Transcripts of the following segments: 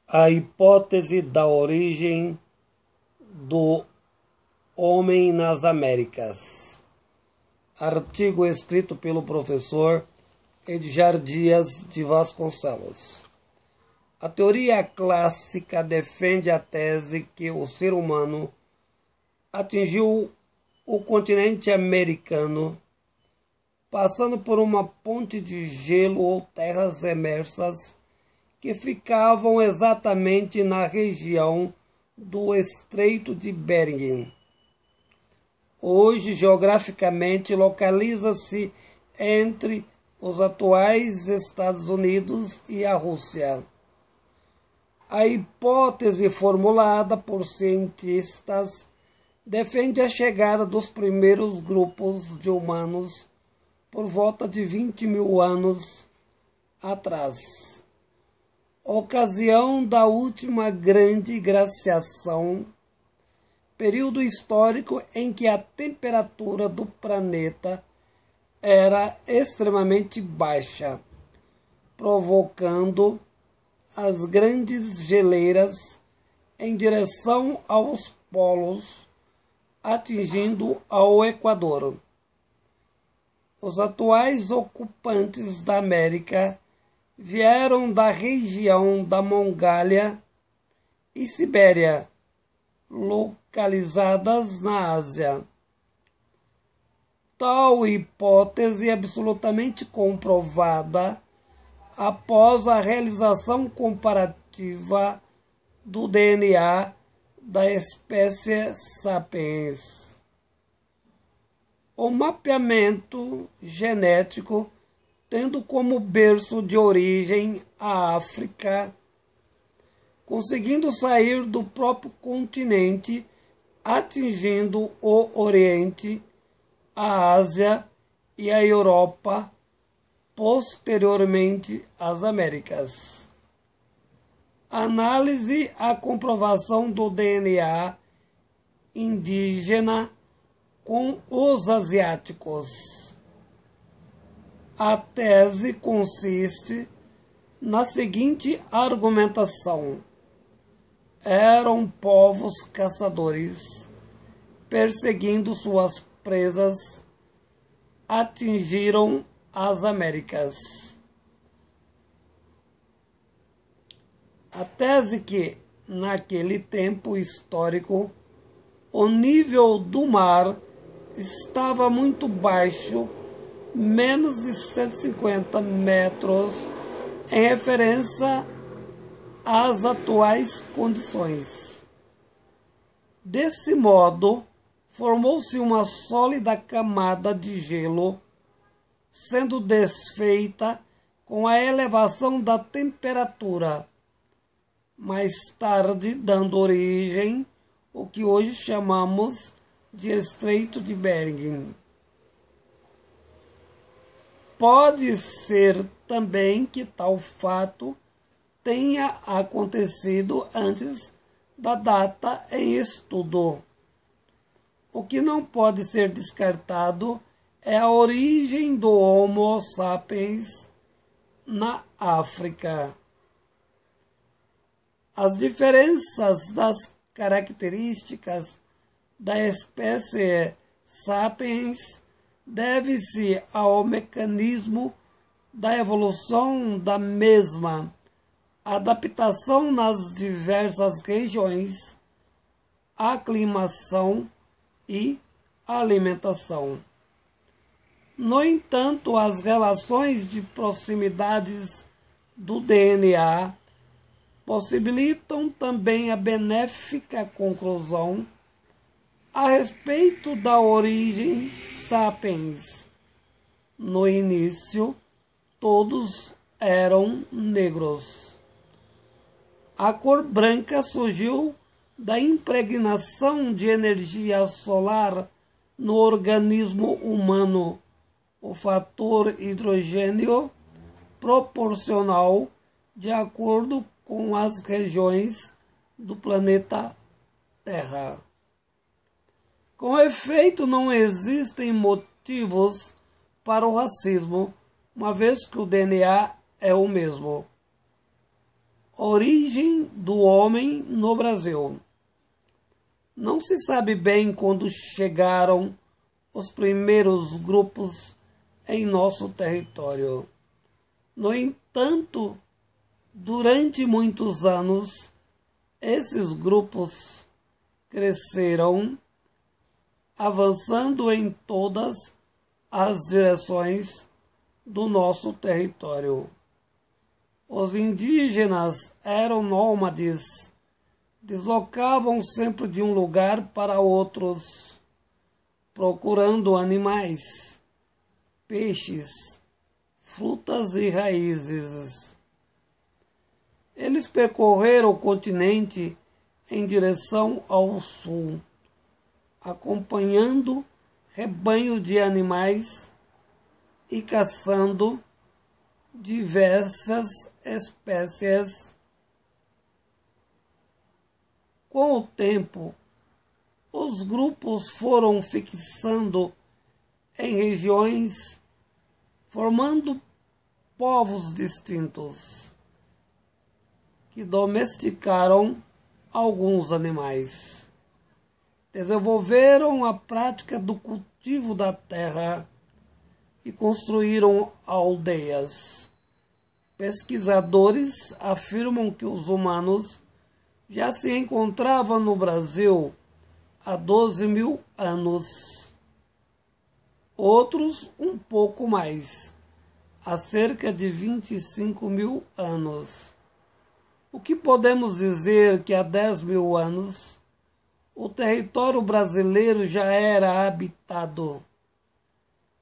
A hipótese da origem do homem nas Américas. Artigo escrito pelo professor Edgar Dias de Vasconcelos. A teoria clássica defende a tese que o ser humano atingiu o continente americano passando por uma ponte de gelo ou terras emersas que ficavam exatamente na região do Estreito de Bering. Hoje, geograficamente, localiza-se entre os atuais Estados Unidos e a Rússia. A hipótese formulada por cientistas defende a chegada dos primeiros grupos de humanos por volta de 20 mil anos atrás, ocasião da última grande glaciação, período histórico em que a temperatura do planeta era extremamente baixa, provocando as grandes geleiras em direção aos polos, atingindo ao Equador. Os atuais ocupantes da América vieram da região da Mongólia e Sibéria, localizadas na Ásia. Tal hipótese é absolutamente comprovada após a realização comparativa do DNA da espécie Sapiens. O mapeamento genético, tendo como berço de origem a África, conseguindo sair do próprio continente, atingindo o Oriente, a Ásia e a Europa, posteriormente as Américas. Análise a comprovação do DNA indígena com os asiáticos. A tese consiste na seguinte argumentação: eram povos caçadores, perseguindo suas presas, atingiram as Américas. A tese que, naquele tempo histórico, o nível do mar estava muito baixo, menos de 150 metros, em referência às atuais condições. Desse modo, formou-se uma sólida camada de gelo, sendo desfeita com a elevação da temperatura, mais tarde dando origem ao que hoje chamamos de Estreito de Bering. Pode ser também que tal fato tenha acontecido antes da data em estudo. O que não pode ser descartado é a origem do Homo sapiens na África. As diferenças das características da espécie Sapiens deve-se ao mecanismo da evolução da mesma, adaptação nas diversas regiões, aclimação e alimentação. No entanto, as relações de proximidades do DNA possibilitam também a benéfica conclusão a respeito da origem sapiens. No início, todos eram negros. A cor branca surgiu da impregnação de energia solar no organismo humano, o fator hidrogênio proporcional de acordo com as regiões do planeta Terra. Com efeito, não existem motivos para o racismo, uma vez que o DNA é o mesmo. Origem do homem no Brasil. Não se sabe bem quando chegaram os primeiros grupos em nosso território. No entanto, durante muitos anos, esses grupos cresceram, avançando em todas as direções do nosso território. Os indígenas eram nômades, deslocavam sempre de um lugar para outros, procurando animais, peixes, frutas e raízes. Eles percorreram o continente em direção ao sul, acompanhando rebanhos de animais e caçando diversas espécies. Com o tempo, os grupos foram fixando em regiões, formando povos distintos, que domesticaram alguns animais. Desenvolveram a prática do cultivo da terra e construíram aldeias. Pesquisadores afirmam que os humanos já se encontravam no Brasil há 12.000 anos. Outros um pouco mais, há cerca de 25.000 anos. O que podemos dizer que há 10.000 anos o território brasileiro já era habitado.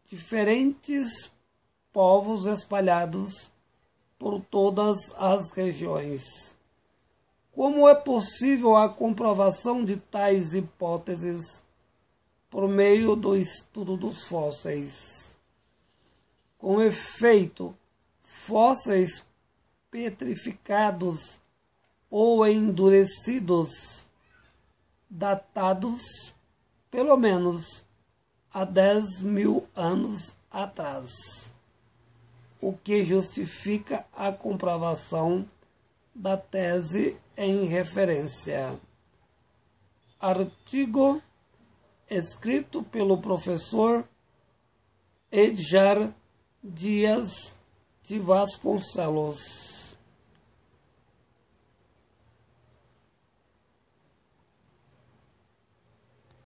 Diferentes povos espalhados por todas as regiões. Como é possível a comprovação de tais hipóteses por meio do estudo dos fósseis? Com efeito, fósseis petrificados ou endurecidos, datados pelo menos há 10.000 anos atrás, o que justifica a comprovação da tese em referência. Artigo escrito pelo professor Edjar Dias de Vasconcelos.